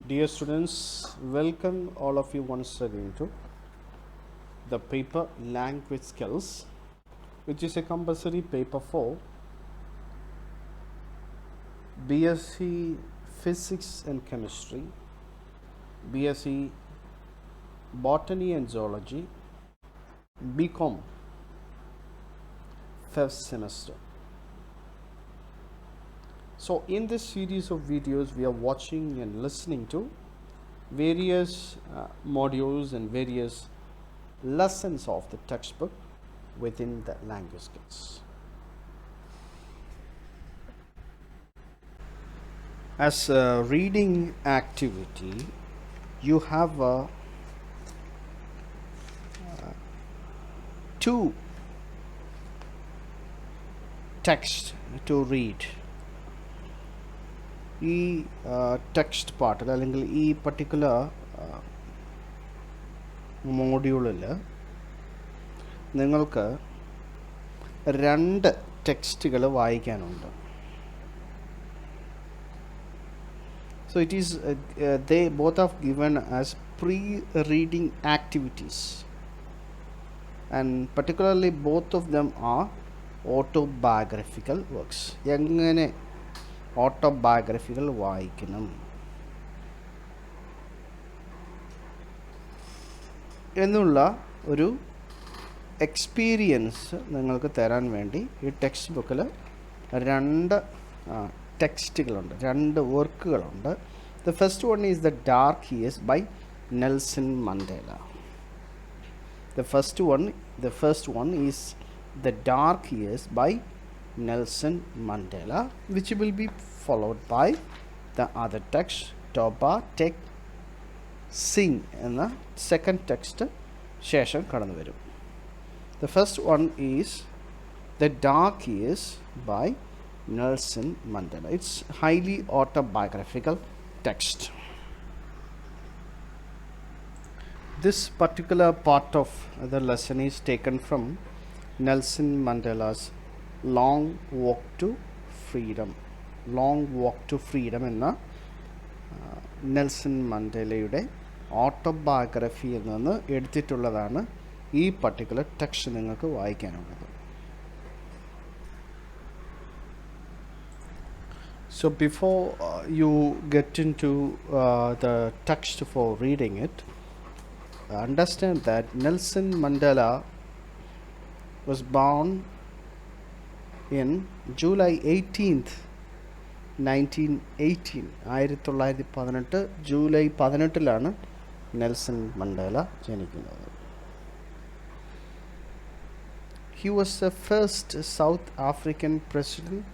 Dear students, welcome all of you once again to the paper Language Skills, which is a compulsory paper for BSc Physics and Chemistry, BSc Botany and Zoology, BCom first semester. So in this series of videos, we are watching and listening to various modules and various lessons of the textbook within the language skills. As a reading activity, you have two texts to read. ഈ text പാർട്ടിൽ അല്ലെങ്കിൽ ഈ particular മോഡ്യൂളിൽ നിങ്ങൾക്ക് രണ്ട് ടെക്സ്റ്റുകൾ വായിക്കാനുണ്ട്. So it is they both are given as pre-reading activities, and particularly both of them are autobiographical works. എങ്ങനെ ഓട്ടോബയോഗ്രഫികൾ വായിക്കണം എന്നുള്ള ഒരു എക്സ്പീരിയൻസ് നിങ്ങൾക്ക് തരാൻ വേണ്ടി ഈ ടെക്സ്റ്റ് ബുക്കിൽ രണ്ട് ടെക്സ്റ്റുകളുണ്ട്, രണ്ട് വർക്കുകളുണ്ട്. The first one is the dark years by Nelson Mandela. The first one is The Dark Years by Nelson Mandela, which will be followed by the other text, Toba Tek Singh, and the second text ശേഷം കടന്നു വരും. The first one is The Dark Years by Nelson Mandela. It's highly autobiographical text. This particular part of the lesson is taken from Nelson Mandela's Long Walk to Freedom. എന്ന Nelson മണ്ടേലയുടെ ഓട്ടോബയോഗ്രഫിയിൽ നിന്ന് എടുത്തിട്ടുള്ളതാണ് ഈ particular text നിങ്ങൾക്ക് വായിക്കാനുള്ളത്. So before you get into the text for reading it, understand that Nelson Mandela was born in July 18th, 1918. 1918 July 18 Nelson Mandela ജനിക്കുന്നത്. He was the first South African president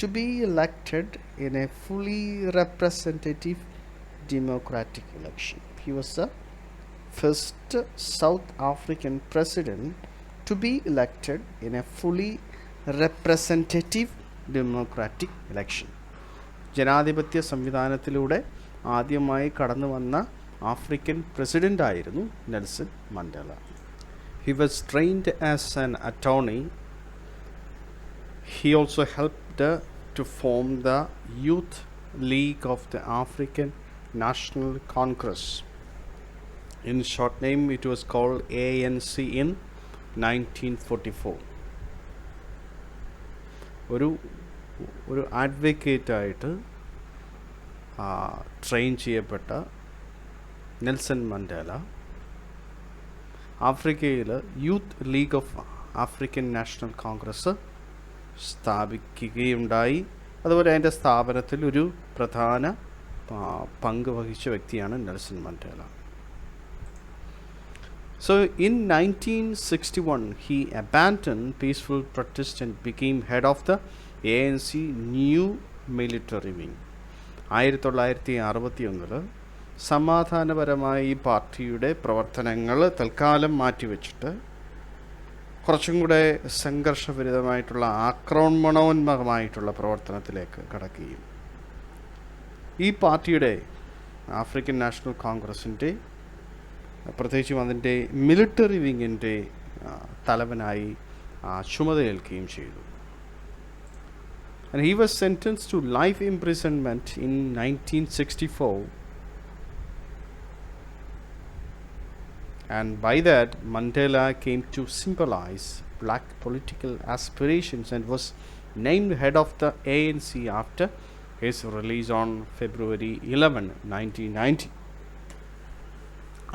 to be elected in a fully representative democratic election. He was the first South African president to be elected in a fully representative democratic election. ജനാധിപത്യ സംവിധാനത്തിലൂടെ ആദ്യമായി കടന്നു വന്ന African president ആയിരുന്നു Nelson Mandela. He was trained as an attorney. He also helped to form the Youth League of the African National Congress. In short name, it was called ANC in 1944. ഒരു അഡ്വക്കേറ്റായിട്ട് train ചെയ്യപ്പെട്ട Nelson Mandela ആഫ്രിക്കയിൽ youth league of African National Congress സ്ഥാപിക്കുകയുണ്ടായി. അതുപോലെ അതിൻ്റെ സ്ഥാപനത്തിൽ ഒരു പ്രധാന പങ്ക് വഹിച്ച വ്യക്തിയാണ് Nelson Mandela. So in 1961 he abandoned peaceful protest and became head of the ANC new military wing. 1961 സമാധാനപരമായ ഈ പാർട്ടിയുടെ പ്രവർത്തനങ്ങൾ തൽക്കാലം മാറ്റിവെച്ചിട്ട് കുറച്ചും കൂടെ സംഘർഷഭരിതമായിട്ടുള്ള ആക്രമണോന്മുഖമായിട്ടുള്ള പ്രവർത്തനത്തിലേക്ക് കടക്കുകയും ഈ പാർട്ടിയുടെ ആഫ്രിക്കൻ നാഷണൽ കോൺഗ്രസിൻ്റെ പ്രത്യേകിച്ചും അതിൻ്റെ മിലിറ്ററി വിങ്ങിൻ്റെ തലവനായി ചുമതലയേൽക്കുകയും ചെയ്തു. And he was sentenced to life imprisonment in 1964 And by that, Mandela came to symbolize black political aspirations and was named head of the ANC after his release on February 11, 1990.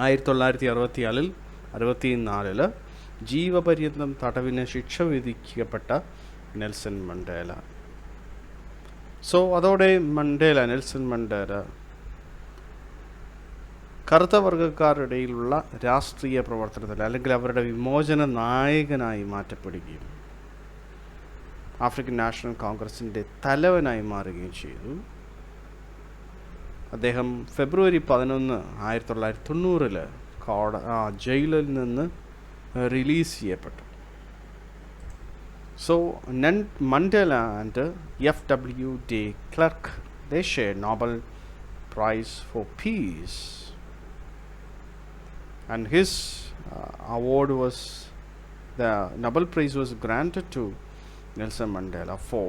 1964 ജീവപര്യന്തം തടവിന് ശിക്ഷ വിധിക്കപ്പെട്ട Nelson Mandela. So അതോടെ Nelson Mandela കറുത്ത വർഗ്ഗക്കാരുടെ ഇടയിലുള്ള രാഷ്ട്രീയ പ്രവർത്തനത്തിൽ അല്ലെങ്കിൽ അവരുടെ വിമോചന നായകനായി മാറ്റപ്പെടുകയും ആഫ്രിക്കൻ നാഷണൽ കോൺഗ്രസിൻ്റെ തലവനായി മാറുകയും ചെയ്തു. അദ്ദേഹം ഫെബ്രുവരി 11, 1990 ജയിലിൽ നിന്ന് റിലീസ് ചെയ്യപ്പെട്ടു. So Mandela and FW de Klerk, they shared Nobel Prize for Peace, and his award was, the Nobel Prize was granted to Nelson Mandela for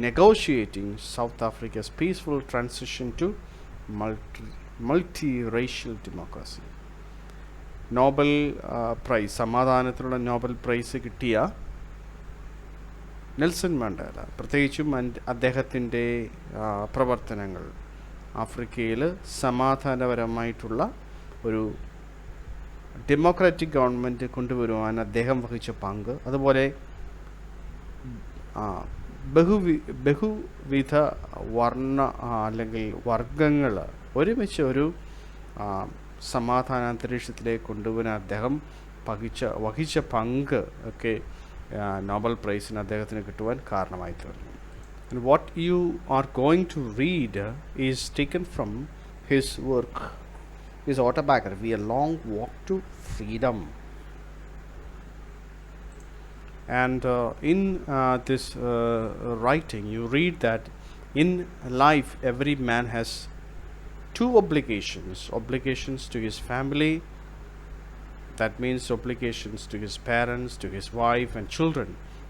negotiating South Africa's peaceful transition to multiracial democracy. Nobel prize, സമാധാനത്തിനുള്ള Nobel prize കിട്ടിയ Nelson Mandela, പ്രത്യേകിച്ചും അദ്ദേഹത്തിൻ്റെ പ്രവർത്തനങ്ങൾ ആഫ്രിക്കയിൽ സമാധാനപരമായിട്ടുള്ള ഒരു democratic government കൊണ്ടുവരുവാൻ അദ്ദേഹം വഹിച്ച പങ്ക്, അതുപോലെ ബഹുവിധ വർണ്ണ അല്ലെങ്കിൽ വർഗങ്ങൾ ഒരുമിച്ച് ഒരു സമാധാന അന്തരീക്ഷത്തിലേക്ക് കൊണ്ടുവരാൻ അദ്ദേഹം വഹിച്ച പങ്ക് ഒക്കെ നോബൽ പ്രൈസിന് അദ്ദേഹത്തിന് കിട്ടുവാൻ കാരണമായി തീർന്നു. And what you are going to read is taken from his work, his autobiography, A Long Walk to Freedom. And in this writing, you read that in life every man has two obligations to his family, that means obligations to his parents, to his wife and children,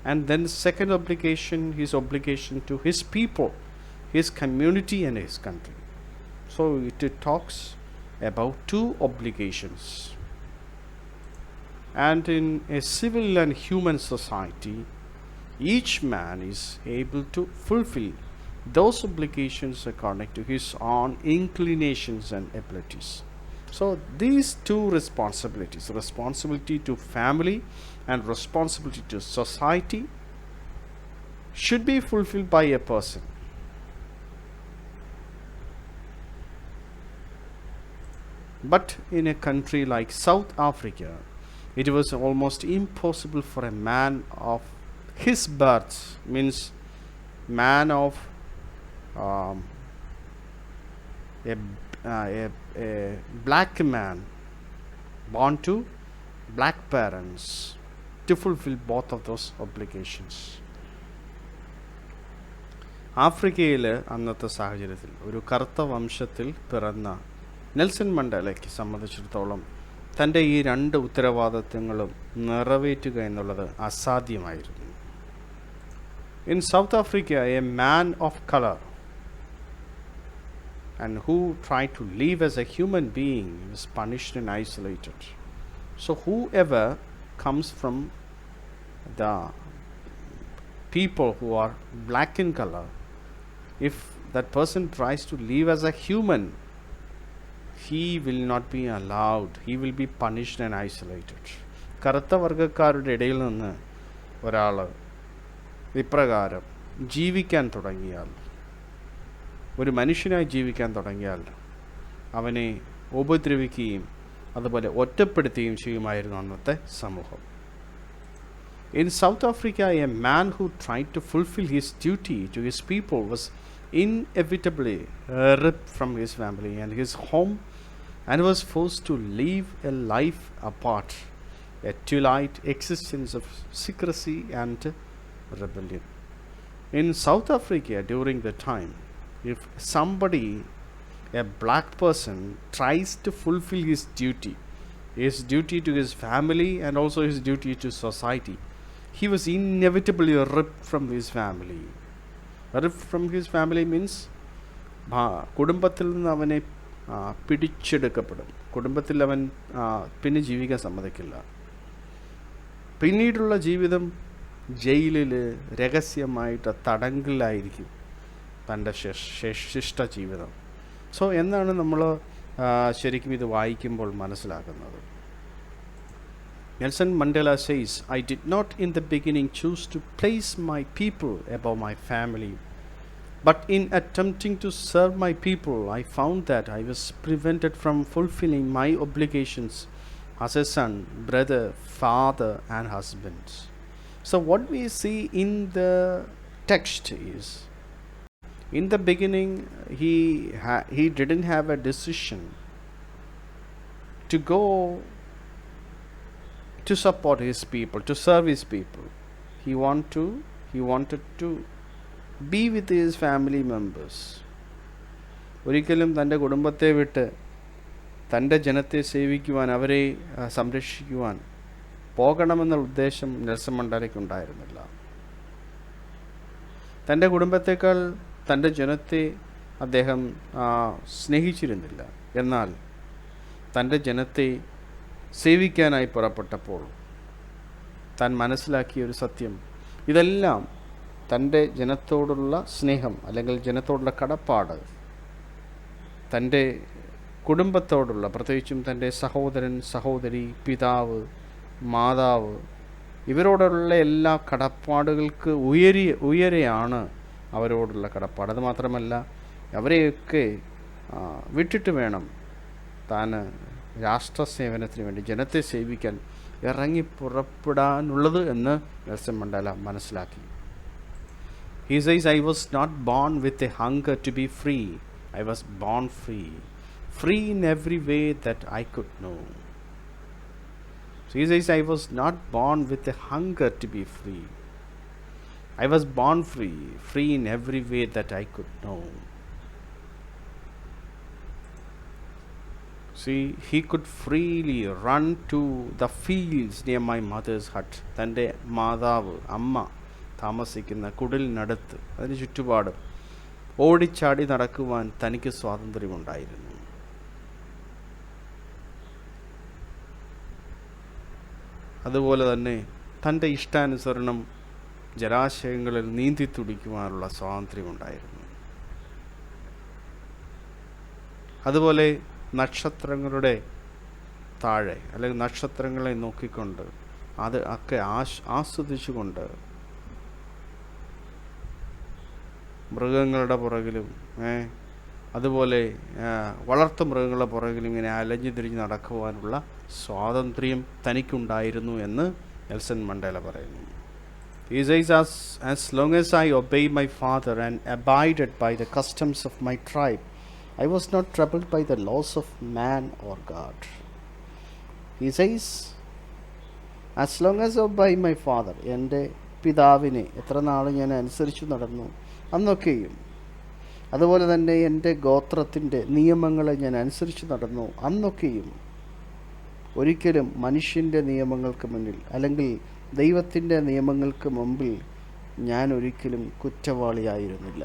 and then second obligation, his obligation to his people, his community and his country. So it talks about two obligations. And in a civil and human society, each man is able to fulfill those obligations according to his own inclinations and abilities. So these two responsibilities, responsibility to family and responsibility to society, should be fulfilled by a person. But in a country like South Africa, it was almost impossible for a man of his birth, means man of a black man born to black parents to fulfill both of those obligations. ആഫ്രിക്കയിൽ അന്നത്തെ സാഹചര്യത്തിൽ ഒരു കറുത്ത വംശത്തിൽ പിറന്ന Nelson മണ്ടേലയ്ക്ക് സംബന്ധിച്ചിടത്തോളം തൻ്റെ ഈ രണ്ട് ഉത്തരവാദിത്തങ്ങളും നിറവേറ്റുക എന്നുള്ളത് അസാധ്യമായിരുന്നു. In South Africa, a man of color and who tried to live as a human being was punished and isolated. So whoever comes from the people who are black in color, if that person tries to live as a human, he will not be allowed, he will be punished and isolated. കറുത്ത വർഗ്ഗക്കാരുടെ ഇടയിൽ നിന്ന് ഒരാൾ ഇപ്രകാരം ജീവിക്കാൻ തുടങ്ങിയാൽ, ഒരു മനുഷ്യനായി ജീവിക്കാൻ തുടങ്ങിയാൽ അവനെ ഉപദ്രവിക്കുകയും അതുപോലെ ഒറ്റപ്പെടുത്തുകയും ചെയ്യുമായിരുന്നു അന്നത്തെ സമൂഹം. In South Africa, a man who tried to fulfill his duty to his people was inevitably ripped from his family and his home and was forced to live a life apart, a twilight existence of secrecy and rebellion. In South Africa during the time, if somebody, a black person, tries to fulfill his duty to his family and also his duty to society, he was inevitably ripped from his family. Ripped from his family means കുടുംബത്തിൽ നിന്ന് അവനെ പിടിച്ചെടുക്കപ്പെടും. കുടുംബത്തിൽ അവൻ പിന്നെ ജീവിക്കാൻ സമ്മതിക്കില്ല. പിന്നീടുള്ള ജീവിതം ജയിലിൽ രഹസ്യമായിട്ട് തടങ്കലിലായിരിക്കും തൻ്റെ ശിഷ്ട ജീവിതം. സോ എന്നാണ് നമ്മൾ ശരിക്കും ഇത് വായിക്കുമ്പോൾ മനസ്സിലാക്കുന്നത്? Nelson Mandela says, I did not in the beginning choose to place my people above my family, but in attempting to serve my people, I found that I was prevented from fulfilling my obligations as a son, brother, father, and husband. So what we see in the text is, in the beginning, he didn't have a decision to go to support his people, to serve his people. He wanted to be with his family members. ഒരിക്കലും തൻ്റെ കുടുംബത്തെ വിട്ട് തൻ്റെ ജനത്തെ സേവിക്കുവാൻ, അവരെ സംരക്ഷിക്കുവാൻ പോകണമെന്ന ഉദ്ദേശം Nelson മണ്ടേലയ്ക്ക് ഉണ്ടായിരുന്നില്ല. തൻ്റെ കുടുംബത്തേക്കാൾ തൻ്റെ ജനത്തെ അദ്ദേഹം സ്നേഹിച്ചിരുന്നില്ല. എന്നാൽ തൻ്റെ ജനത്തെ സേവിക്കാനായി പുറപ്പെട്ടപ്പോൾ താൻ മനസ്സിലാക്കിയ ഒരു സത്യം, ഇതെല്ലാം തൻ്റെ ജനത്തോടുള്ള സ്നേഹം അല്ലെങ്കിൽ ജനത്തോടുള്ള കടപ്പാട്, തൻ്റെ കുടുംബത്തോടുള്ള, പ്രത്യേകിച്ചും തൻ്റെ സഹോദരൻ, സഹോദരി, പിതാവ്, മാതാവ്, ഇവരോടുള്ള എല്ലാ കടപ്പാടുകൾക്ക് ഉയരെയാണ് അവരോടുള്ള കടപ്പാട്. അതുമാത്രമല്ല, അവരെയൊക്കെ വിട്ടിട്ട് വേണം താൻ രാഷ്ട്രസേവനത്തിന് വേണ്ടി, ജനത്തെ സേവിക്കാൻ ഇറങ്ങി പുറപ്പെടാനുള്ളത് എന്ന് നെൽസൺ മണ്ടേല മനസ്സിലാക്കി. He says, I was not born with a hunger to be free. I was born free. Free in every way that I could know. So he says, I was not born with a hunger to be free. I was born free. Free in every way that I could know. See, he could freely run to the fields near my mother's hut. തൻ്റെ മാതാവ്, അമ്മ താമസിക്കുന്ന കുടിലിനടുത്ത്, അതിന് ചുറ്റുപാടും ഓടിച്ചാടി നടക്കുവാൻ തനിക്ക് സ്വാതന്ത്ര്യമുണ്ടായിരുന്നു. അതുപോലെ തന്നെ തൻ്റെ ഇഷ്ടാനുസരണം ജലാശയങ്ങളിൽ നീന്തി തുടിക്കുവാനുള്ള സ്വാതന്ത്ര്യമുണ്ടായിരുന്നു. അതുപോലെ നക്ഷത്രങ്ങളുടെ താഴെ അല്ലെങ്കിൽ നക്ഷത്രങ്ങളെ നോക്കിക്കൊണ്ട് അത് ഒക്കെ ആസ്വദിച്ചുകൊണ്ട് മൃഗങ്ങളുടെ പുറകിലും അതുപോലെ വളർത്തു മൃഗങ്ങളുടെ പുറകിലും ഇങ്ങനെ അലഞ്ഞു തിരിഞ്ഞ് നടക്കുവാനുള്ള സ്വാതന്ത്ര്യം തനിക്കുണ്ടായിരുന്നു എന്ന് നെൽസൺ മണ്ടേല പറയുന്നു. He says, as long as I obeyed my father and abided by the customs of my tribe, I was not troubled by the laws of man or God. He says, as long as I obey my father, എൻ്റെ പിതാവിനെ എത്ര നാൾ ഞാൻ അനുസരിച്ചു നടന്നു അന്നൊക്കെയും, അതുപോലെ തന്നെ എൻ്റെ ഗോത്രത്തിൻ്റെ നിയമങ്ങളെ ഞാൻ അനുസരിച്ച് നടന്നു അന്നൊക്കെയും, ഒരിക്കലും മനുഷ്യൻ്റെ നിയമങ്ങൾക്ക് മുന്നിൽ അല്ലെങ്കിൽ ദൈവത്തിൻ്റെ നിയമങ്ങൾക്ക് മുമ്പിൽ ഞാൻ ഒരിക്കലും കുറ്റവാളിയായിരുന്നില്ല.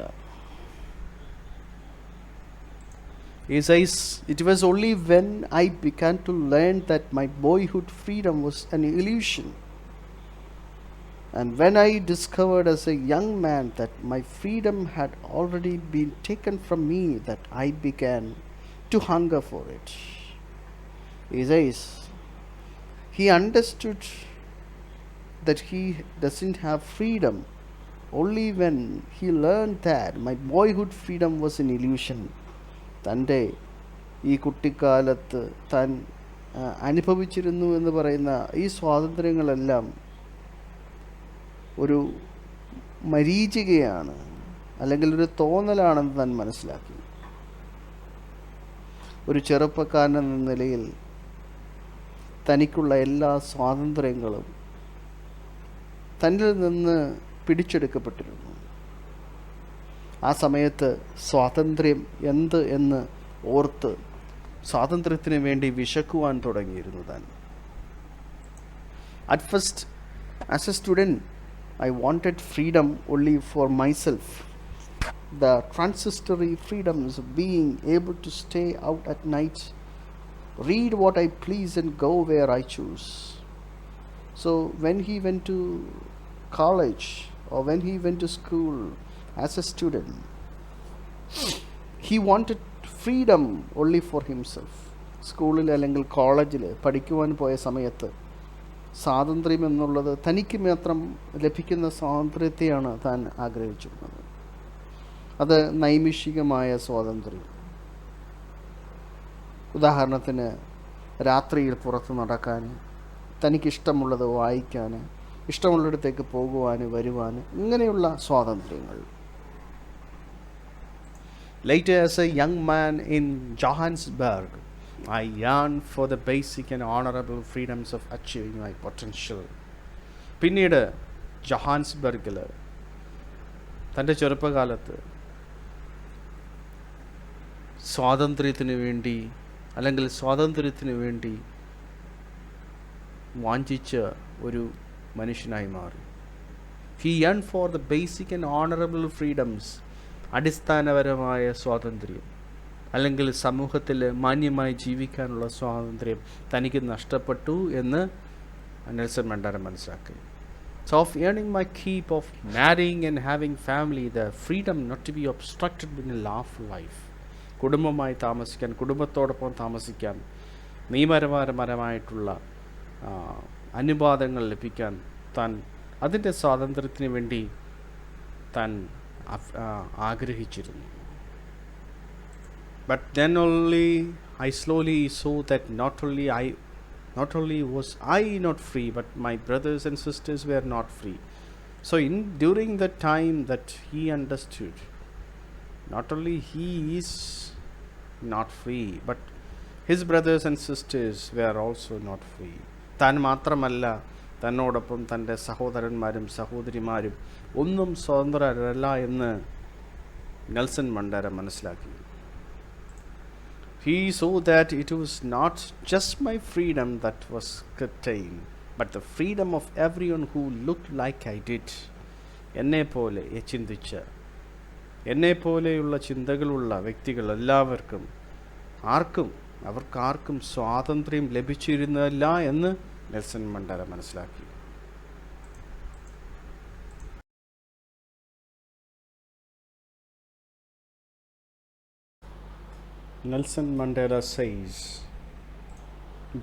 He says, it was only when I began to learn that my boyhood freedom was an illusion, and when I discovered as a young man that my freedom had already been taken from me, that I began to hunger for it. He says, he understood that he doesn't have freedom only when he learned that my boyhood freedom was an illusion. തൻ്റെ ഈ കുട്ടിക്കാലത്ത് താൻ അനുഭവിച്ചിരുന്നു എന്ന് പറയുന്ന ഈ സ്വാതന്ത്ര്യങ്ങളെല്ലാം ഒരു മരീചികയാണ് അല്ലെങ്കിൽ ഒരു തോന്നലാണെന്ന് താൻ മനസ്സിലാക്കി. ഒരു ചെറുപ്പക്കാരൻ എന്ന നിലയിൽ തനിക്കുള്ള എല്ലാ സ്വാതന്ത്ര്യങ്ങളും തന്നിൽ നിന്ന് പിടിച്ചെടുക്കപ്പെട്ടിരുന്നു. ആ സമയത്ത് സ്വാതന്ത്ര്യം എന്ത് എന്ന് ഓർത്ത് സ്വാതന്ത്ര്യത്തിന് വേണ്ടി വിശക്കുവാൻ തുടങ്ങിയിരുന്നു താൻ. At first as A student I wanted freedom only for myself. the transitory freedoms of being able to stay out at night, read what I please, and go where I choose. So, when he went to college or when he went to school as a student, he wanted freedom only for himself. സ്കൂളിൽ അല്ലെങ്കിൽ കോളേജിൽ പഠിക്കുവാൻ പോയ സമയത്ത് സ്വാതന്ത്ര്യം എന്നുള്ളത് തനിക്ക് മാത്രം ലഭിക്കുന്ന സ്വാതന്ത്ര്യത്തെയാണ് താൻ ആഗ്രഹിച്ചിരുന്നത്. അത് നൈമിഷികമായ സ്വാതന്ത്ര്യം. ഉദാഹരണത്തിന് രാത്രിയിൽ പുറത്ത് നടക്കാൻ, തനിക്കിഷ്ടമുള്ളത് വായിക്കാൻ, ഇഷ്ടമുള്ളിടത്തേക്ക് പോകുവാൻ വരുവാൻ, ഇങ്ങനെയുള്ള സ്വാതന്ത്ര്യങ്ങൾ. Later, as a young man in Johannesburg, I yearned for the basic and honorable freedoms of achieving my potential. പിന്നീട് ജോഹാൻസ്ബർഗിൽ തൻ്റെ ചെറുപ്പകാലത്ത് സ്വാതന്ത്ര്യത്തിന് വേണ്ടി വാഞ്ചിച്ച ഒരു മനുഷ്യനായി മാറി. He yearned for the basic and honorable freedoms, അടിസ്ഥാനപരമായ സ്വാതന്ത്ര്യം, അല്ലെങ്കിൽ സമൂഹത്തിൽ മാന്യമായി ജീവിക്കാനുള്ള സ്വാതന്ത്ര്യം തനിക്ക് നഷ്ടപ്പെട്ടു എന്ന് നെൽസൺ മണ്ടേല മനസ്സിലാക്കി. So of earning my keep, of marrying and having family, the freedom not to be obstructed in a lawful life, കുടുംബമായി താമസിക്കാൻ, കുടുംബത്തോടൊപ്പം താമസിക്കാൻ, നിയമപരമായിട്ടുള്ള അനുവാദങ്ങൾ ലഭിക്കാൻ താൻ അതിൻ്റെ സ്വാതന്ത്ര്യത്തിന് വേണ്ടി താൻ ആഗ്രഹിച്ചിരുന്നു. But then only I slowly saw that not only was I not free, but my brothers and sisters were not free. So during the time that he understood, not only he is not free, but his brothers and sisters were also not free. താൻ മാത്രമല്ല, തന്നോടൊപ്പം തൻ്റെ സഹോദരന്മാരും സഹോദരിമാരും ഒന്നും സ്വതന്ത്രരല്ല എന്ന് Nelson Mandela മനസ്സിലാക്കി. He saw that it was not just my freedom that was curtailed, but the freedom of everyone who looked like I did. എന്നെപ്പോലെ ചിന്തിച്ച്, എന്നെപ്പോലെയുള്ള ചിന്തകളുള്ള വ്യക്തികൾ അവർക്കാർക്കും സ്വാതന്ത്ര്യം ലഭിച്ചിരുന്നില്ല എന്ന് നെൽസൺ മണ്ടേല മനസ്സിലാക്കി. Nelson Mandela says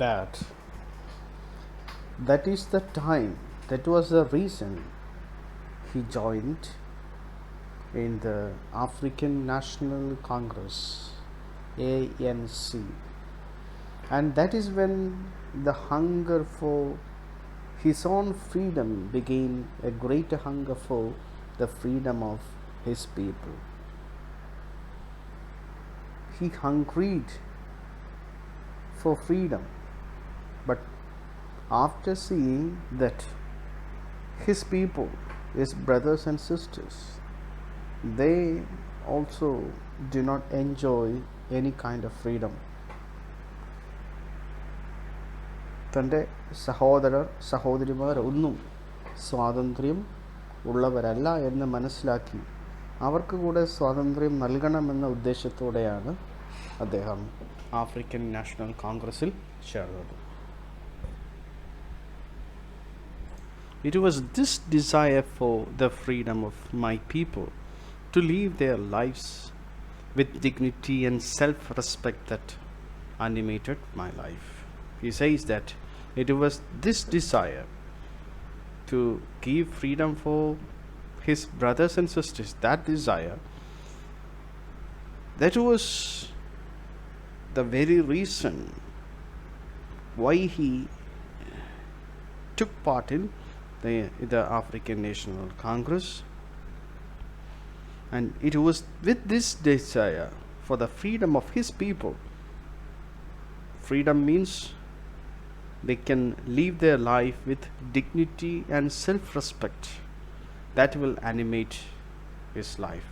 that is the time, that was the reason he joined in the African National Congress, ANC, and that is when the hunger for his own freedom became a greater hunger for the freedom of his people. He hungered for freedom, but after seeing that his people, his brothers and sisters, they also do not enjoy any kind of freedom. തൻ്റെ സഹോദരിമാർ ഒന്നും സ്വാതന്ത്ര്യം ഉള്ളവരല്ല എന്ന് മനസ്സിലാക്കി അവർക്ക് കൂടെ സ്വാതന്ത്ര്യം നൽകണമെന്ന ഉദ്ദേശത്തോടെയാണ് അദ്ദേഹം ആഫ്രിക്കൻ നാഷണൽ കോൺഗ്രസിൽ ചേർന്നത്. It was this desire for the freedom of my people to live their lives with dignity and self-respect that animated my life. He says that it was this desire to give freedom for his brothers and sisters, that desire, that was the very reason why he took part in the African National Congress. And it was with this desire for the freedom of his people. Freedom means they can live their life with dignity and self-respect that will animate his life.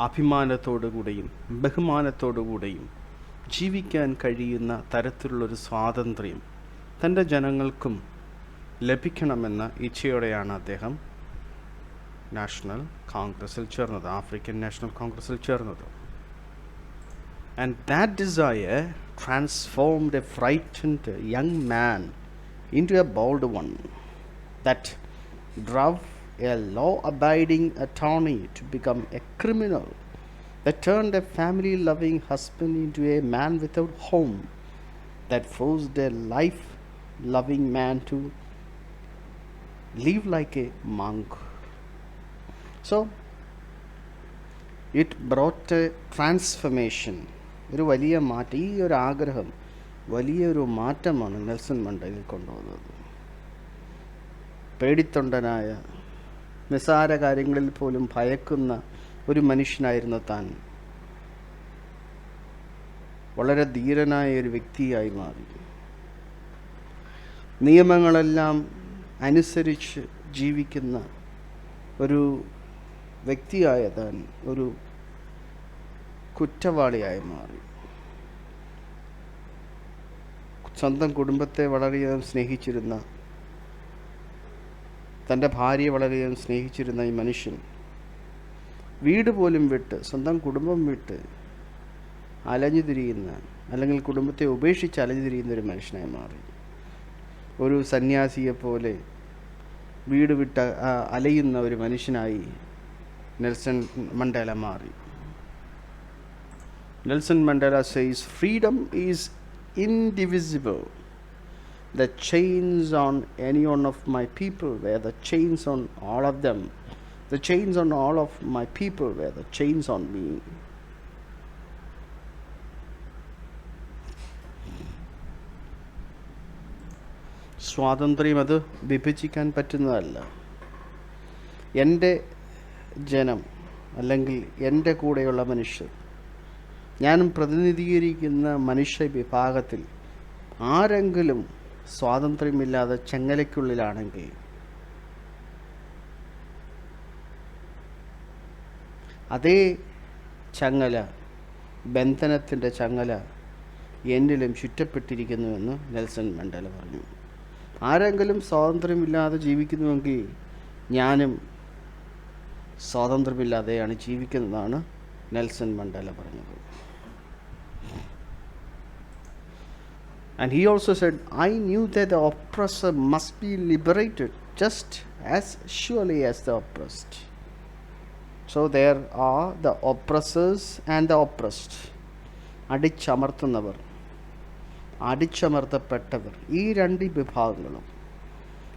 അഭിമാനത്തോടുകൂടെയും ബഹുമാനത്തോടുകൂടെയും ജീവിക്കാൻ കഴിയുന്ന തരത്തിലുള്ളൊരു സ്വാതന്ത്ര്യം തൻ്റെ ജനങ്ങൾക്കും ലഭിക്കണമെന്ന ഇച്ഛയോടെയാണ് അദ്ദേഹം national കോൺഗ്രസിൽ ചേർന്നത്, African national കോൺഗ്രസിൽ ചേർന്നത്. And that desire transformed a frightened young man into a bold one that drove a law-abiding attorney to become a criminal, that turned a family-loving husband into a man without home, that forced a life-loving man to live like a monk. So, it brought a transformation. ഒരു വലിയ മാറ്റം, ഈ ഒരു ആഗ്രഹം വലിയൊരു മാറ്റമാണ് Nelson മണ്ടേലയിൽ കൊണ്ടുവന്നത്. പേടിത്തൊണ്ടനായ, നിസ്സാര കാര്യങ്ങളിൽ പോലും ഭയക്കുന്ന ഒരു മനുഷ്യനായിരുന്നു താൻ. വളരെ ധീരനായ ഒരു വ്യക്തിയായി മാറി. നിയമങ്ങളെല്ലാം അനുസരിച്ച് ജീവിക്കുന്ന ഒരു വ്യക്തിയായ താൻ ഒരു കുറ്റവാളിയായി മാറി. സ്വന്തം കുടുംബത്തെ വളരെയധികം സ്നേഹിച്ചിരുന്ന, തൻ്റെ ഭാര്യയെ വളരെയധികം സ്നേഹിച്ചിരുന്ന ഈ മനുഷ്യൻ വീട് പോലും വിട്ട്, സ്വന്തം കുടുംബം വിട്ട് അലഞ്ഞു തിരിയുന്ന, അല്ലെങ്കിൽ കുടുംബത്തെ ഉപേക്ഷിച്ച് അലഞ്ഞു തിരിയുന്ന ഒരു മനുഷ്യനായി മാറി. ഒരു സന്യാസിയെപ്പോലെ വീട് വിട്ട് അലയുന്ന ഒരു മനുഷ്യനായി നെൽസൺ മണ്ടേല മാറി. Nelson Mandela says, freedom is indivisible. The chains on any one of my people were the chains on all of them. The chains on all of my people were the chains on me. സ്വാതന്ത്ര്യം അത് വിഭജിക്കാൻ പറ്റുന്നതല്ല. എൻ്റെ ജനം, അല്ലെങ്കിൽ എൻ്റെ കൂടെയുള്ള മനുഷ്യർ, ഞാനും പ്രതിനിധീകരിക്കുന്ന മനുഷ്യ വിഭാഗത്തിൽ ആരെങ്കിലും സ്വാതന്ത്ര്യമില്ലാതെ ചങ്ങലയ്ക്കുള്ളിലാണെങ്കിൽ അതേ ചങ്ങല, ബന്ധനത്തിൻ്റെ ചങ്ങല എന്നിലും ചുറ്റപ്പെട്ടിരിക്കുന്നുവെന്ന് നെൽസൺ മണ്ടേല പറഞ്ഞു. ആരെങ്കിലും സ്വാതന്ത്ര്യമില്ലാതെ ജീവിക്കുന്നുവെങ്കിൽ ഞാനും സ്വാതന്ത്ര്യമില്ലാതെയാണ് ജീവിക്കുന്നതാണ് നെൽസൺ മണ്ടേല പറഞ്ഞത്. And he also said, I knew that the oppressor must be liberated just as surely as the oppressed. So there are the oppressors and the oppressed. അടിച്ചമർത്തുന്നവർ, അടിച്ചമർത്തപ്പെട്ടവർ, ഈ രണ്ട് വിഭാഗങ്ങളും.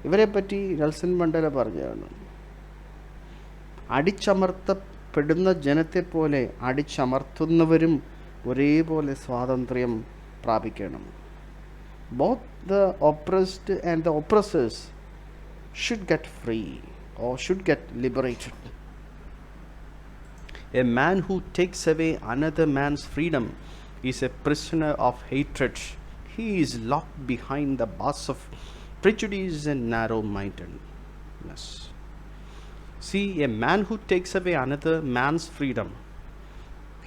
ഇവരെപ്പറ്റി നെൽസൺ മണ്ടേല പറഞ്ഞതാണ്, അടിച്ചമർത്തപ്പെടുന്ന ജനത്തെ പോലെ അടിച്ചമർത്തുന്നവരും ഒരേപോലെ സ്വാതന്ത്ര്യം പ്രാപിക്കണം. Both the oppressed and the oppressors should get free or should get liberated. A man who takes away another man's freedom is a prisoner of hatred. He is locked behind the bars of prejudice and narrow-mindedness. See, a man who takes away another man's freedom,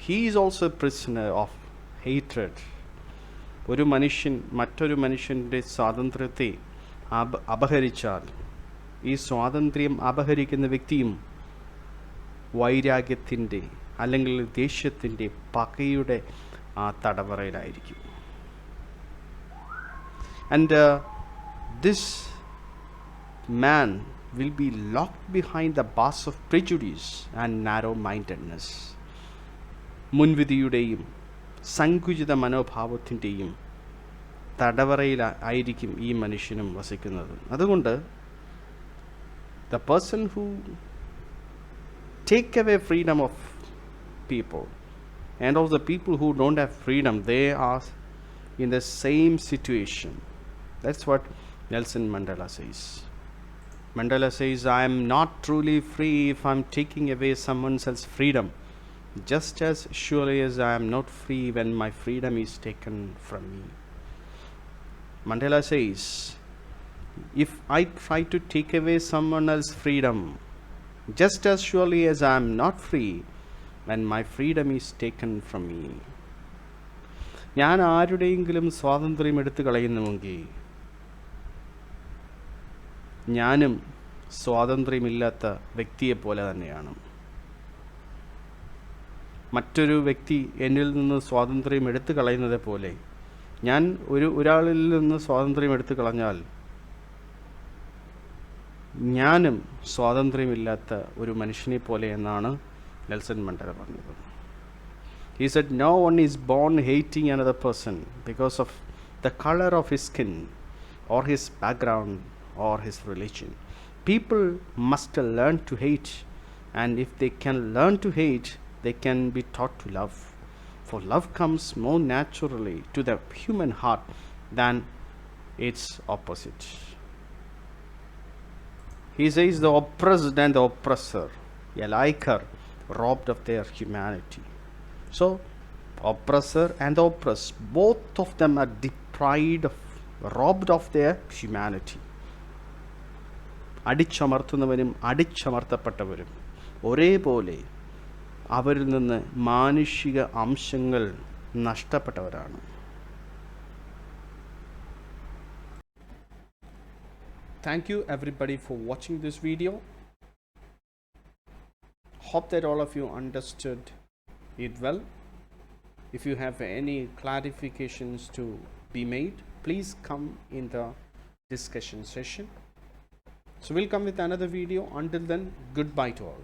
he is also a prisoner of hatred. ഒരു മനുഷ്യൻ മറ്റൊരു മനുഷ്യൻ്റെ സ്വാതന്ത്ര്യത്തെ അപഹരിച്ചാൽ ഈ സ്വാതന്ത്ര്യം അപഹരിക്കുന്ന വ്യക്തിയും വൈരാഗ്യത്തിൻ്റെ അല്ലെങ്കിൽ ദേഷ്യത്തിൻ്റെ പകയുടെ ആ തടവറയിലായിരിക്കും. And this man will be locked behind the bars of prejudice and narrow-mindedness. മുൻവിധിയുടെയും സങ്കുചിത മനോഭാവത്തിൻ്റെയും തടവറയിൽ ആയിരിക്കും ഈ മനുഷ്യനും വസിക്കുന്നത്. അതുകൊണ്ട് the person who take away freedom of people and also the people who don't have freedom, they are in the same situation. That's what Nelson Mandela says. Mandela says, I am not truly free if I am taking away someone else's freedom, just as surely as I am not free when my freedom is taken from me. Mandela says, if I try to take away someone else's freedom, just as surely as I am not free when my freedom is taken from me. ഞാൻ ആരുടെയെങ്കിലും സ്വാതന്ത്ര്യം എടുത്തു കളയുന്നുവെങ്കിൽ ഞാനും സ്വാതന്ത്ര്യമില്ലാത്ത വ്യക്തിയെപ്പോലെ തന്നെയാണ്. മറ്റൊരു വ്യക്തി എന്നിൽ നിന്ന് സ്വാതന്ത്ര്യം എടുത്തു കളയുന്നത് പോലെ ഞാൻ ഒരാളിൽ നിന്ന് സ്വാതന്ത്ര്യം എടുത്തു കളഞ്ഞാൽ ഞാനും സ്വാതന്ത്ര്യമില്ലാത്ത ഒരു മനുഷ്യനെ പോലെ എന്നാണ് നെൽസൺ മണ്ടേല പറഞ്ഞത്. He said, no one is born hating another person because of the color of his skin or his background or his religion. People must learn to hate, and if they can learn to hate, they can be taught to love. For love comes more naturally to the human heart than its opposite. He says the oppressed and the oppressor alike are robbed of their humanity. So, oppressor and the oppressed, both of them are deprived of, robbed of their humanity. അടിച്ചമർത്തുന്നവരും അടിച്ചമർത്തപ്പെട്ടവരും ഒരേപോലെ അവരിൽ നിന്ന് മാനുഷിക അംശങ്ങൾ നഷ്ടപ്പെട്ടവരാണ്. Thank you everybody for watching this video. Hope that all of you understood it well. If you have any clarifications to be made, please come in the discussion session. So we'll come with another video. Until then, goodbye to all.